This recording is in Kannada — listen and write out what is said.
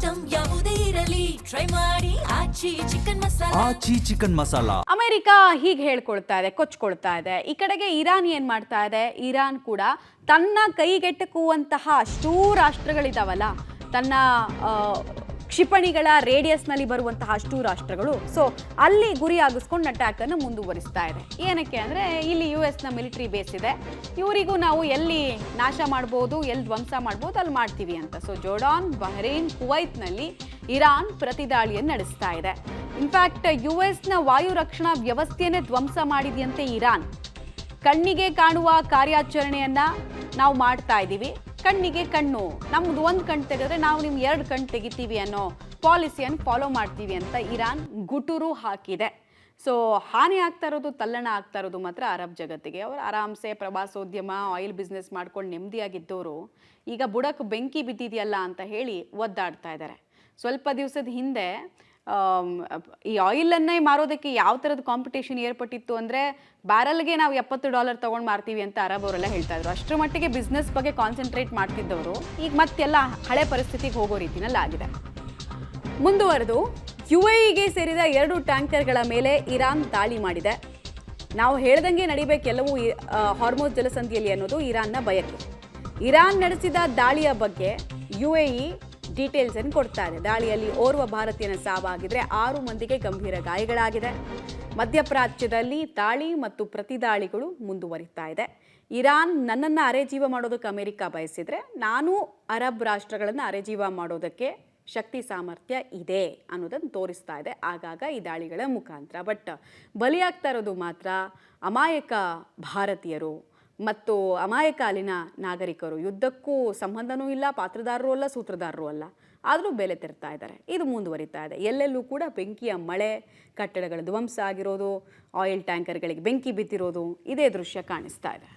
ಐಟಂ ಯಾವುದೇ ಇರಲಿ ಟ್ರೈ ಮಾಡಿ ಆಚಿ ಚಿಕನ್ ಮಸಾಲಾ. ಆಚಿ ಚಿಕನ್ ಮಸಾಲಾ. ಅಮೆರಿಕ ಹೀಗೆ ಹೇಳ್ಕೊಳ್ತಾ ಇದೆ, ಕೊಚ್ಕೊಳ್ತಾ ಇದೆ. ಈ ಕಡೆಗೆ ಇರಾನ್ ಏನ್ ಮಾಡ್ತಾ ಇದೆ? ಇರಾನ್ ಕೂಡ ತನ್ನ ಕೈಗೆಟಕುವಂತಹ ಅಷ್ಟೂ ರಾಷ್ಟ್ರಗಳಿದಾವಲ್ಲ, ತನ್ನ ಕ್ಷಿಪಣಿಗಳ ರೇಡಿಯಸ್ನಲ್ಲಿ ಬರುವಂತಹ ಅಷ್ಟೂ ರಾಷ್ಟ್ರಗಳು, ಸೊ ಅಲ್ಲಿ ಗುರಿಯಾಗಿಸ್ಕೊಂಡು ಅಟ್ಯಾಕನ್ನು ಮುಂದುವರಿಸ್ತಾ ಇದೆ. ಏನಕ್ಕೆ ಅಂದರೆ ಇಲ್ಲಿ US ನ ಮಿಲಿಟರಿ ಬೇಸ್ ಇದೆ, ಇವರಿಗೂ ನಾವು ಎಲ್ಲಿ ನಾಶ ಮಾಡ್ಬೋದು, ಎಲ್ಲಿ ಧ್ವಂಸ ಮಾಡ್ಬೋದು ಅಲ್ಲಿ ಮಾಡ್ತೀವಿ ಅಂತ. ಸೊ ಜೋರ್ಡಾನ್, ಬಹ್ರೇನ್, ಕುವೈತ್ನಲ್ಲಿ ಇರಾನ್ ಪ್ರತಿದಾಳಿಯನ್ನು ನಡೆಸ್ತಾ ಇದೆ. ಇನ್ಫ್ಯಾಕ್ಟ್ US ನ ವಾಯು ರಕ್ಷಣಾ ವ್ಯವಸ್ಥೆಯನ್ನೇ ಧ್ವಂಸ ಮಾಡಿದೆಯಂತೆ ಇರಾನ್. ಕಣ್ಣಿಗೆ ಕಾಣುವ ಕಾರ್ಯಾಚರಣೆಯನ್ನು ನಾವು ಮಾಡ್ತಾ ಇದ್ದೀವಿ, ಕಣ್ಣಿಗೆ ಕಣ್ಣು, ನಮ್ದು ಒಂದು ಕಣ್ಣು ತೆಗೆದ್ರೆ ನಾವು ನಿಮ್ಗೆ 2 ಕಣ್ಣು ತೆಗಿತೀವಿ ಅನ್ನೋ ಪಾಲಿಸಿಯನ್ನು ಫಾಲೋ ಮಾಡ್ತೀವಿ ಅಂತ ಇರಾನ್ ಗುಟುರು ಹಾಕಿದೆ. ಸೊ ಹಾನಿ ಆಗ್ತಾ ಇರೋದು, ತಲ್ಲಣ ಆಗ್ತಾ ಇರೋದು ಮಾತ್ರ ಅರಬ್ ಜಗತ್ತಿಗೆ. ಅವರು ಆರಾಮ್ಸೆ ಪ್ರವಾಸೋದ್ಯಮ, ಆಯಿಲ್ ಬಿಸ್ನೆಸ್ ಮಾಡ್ಕೊಂಡು ನೆಮ್ಮದಿಯಾಗಿದ್ದವರು ಈಗ ಬುಡಕ್ಕೆ ಬೆಂಕಿ ಬಿದ್ದಿದೆಯಲ್ಲ ಅಂತ ಹೇಳಿ ಒದ್ದಾಡ್ತಾ ಇದ್ದಾರೆ. ಸ್ವಲ್ಪ ದಿವಸದ ಹಿಂದೆ ಈ ಆಯಿಲನ್ನೇ ಮಾರೋದಕ್ಕೆ ಯಾವ ಥರದ ಕಾಂಪಿಟೇಷನ್ ಏರ್ಪಟ್ಟಿತ್ತು ಅಂದರೆ, ಬ್ಯಾರಲ್ಗೆ ನಾವು $70 ತೊಗೊಂಡು ಮಾರ್ತೀವಿ ಅಂತ ಅರಬ್ ಅವರೆಲ್ಲ ಹೇಳ್ತಾ ಇದ್ರು. ಅಷ್ಟರ ಮಟ್ಟಿಗೆ ಬಿಸ್ನೆಸ್ ಬಗ್ಗೆ ಕಾನ್ಸಂಟ್ರೇಟ್ ಮಾಡ್ತಿದ್ದವರು ಈಗ ಮತ್ತೆಲ್ಲ ಹಳೆ ಪರಿಸ್ಥಿತಿಗೆ ಹೋಗೋ ರೀತಿನಲ್ಲಿ ಆಗಿದೆ. ಮುಂದುವರೆದು UAEಗೆ ಸೇರಿದ 2 ಟ್ಯಾಂಕರ್ಗಳ ಮೇಲೆ ಇರಾನ್ ದಾಳಿ ಮಾಡಿದೆ. ನಾವು ಹೇಳ್ದಂಗೆ ನಡಿಬೇಕೆಲ್ಲವೂ ಹಾರ್ಮೋಸ್ ಜಲಸಂಧಿಯಲ್ಲಿ ಅನ್ನೋದು ಇರಾನ್ನ ಬಯಕೆ. ಇರಾನ್ ನಡೆಸಿದ ದಾಳಿಯ ಬಗ್ಗೆ UAE ಡೀಟೇಲ್ಸ್ ಅನ್ನು ಕೊಡ್ತಾ ಇದೆ. ದಾಳಿಯಲ್ಲಿ ಓರ್ವ ಭಾರತೀಯನ ಸಾವಾಗಿದ್ರೆ 6 ಮಂದಿಗೆ ಗಂಭೀರ ಗಾಯಗಳಾಗಿದೆ. ಮಧ್ಯಪ್ರಾಚ್ಯದಲ್ಲಿ ದಾಳಿ ಮತ್ತು ಪ್ರತಿದಾಳಿಗಳು ಮುಂದುವರಿತಾ ಇದೆ. ಇರಾನ್ ನನ್ನನ್ನು ಅರೆಜೀವ ಮಾಡೋದಕ್ಕೆ ಅಮೆರಿಕ ಬಯಸಿದ್ರೆ, ನಾನು ಅರಬ್ ರಾಷ್ಟ್ರಗಳನ್ನು ಅರೆಜೀವ ಮಾಡೋದಕ್ಕೆ ಶಕ್ತಿ ಸಾಮರ್ಥ್ಯ ಇದೆ ಅನ್ನೋದನ್ನು ತೋರಿಸ್ತಾ ಇದೆ ಆಗಾಗ ಈ ದಾಳಿಗಳ ಮುಖಾಂತರ. ಬಟ್ ಬಲಿಯಾಗ್ತಾ ಇರೋದು ಮಾತ್ರ ಅಮಾಯಕ ಭಾರತೀಯರು ಮತ್ತು ಅಮಾಯಕ ಅಲ್ಲಿನ ನಾಗರಿಕರು. ಯುದ್ಧಕ್ಕೂ ಸಂಬಂಧನೂ ಇಲ್ಲ, ಪಾತ್ರದಾರರು ಅಲ್ಲ, ಸೂತ್ರಧಾರರು ಅಲ್ಲ, ಆದರೂ ಬೆಲೆ ತೆರ್ತಾ ಇದ್ದಾರೆ. ಇದು ಮುಂದುವರಿತಾ ಇದೆ. ಎಲ್ಲೆಲ್ಲೂ ಕೂಡ ಬೆಂಕಿಯ ಮಳೆ, ಕಟ್ಟಡಗಳ ಧ್ವಂಸ ಆಗಿರೋದು, ಆಯಿಲ್ ಟ್ಯಾಂಕರ್ಗಳಿಗೆ ಬೆಂಕಿ ಬಿದ್ದಿರೋದು, ಇದೇ ದೃಶ್ಯ ಕಾಣಿಸ್ತಾ ಇದೆ.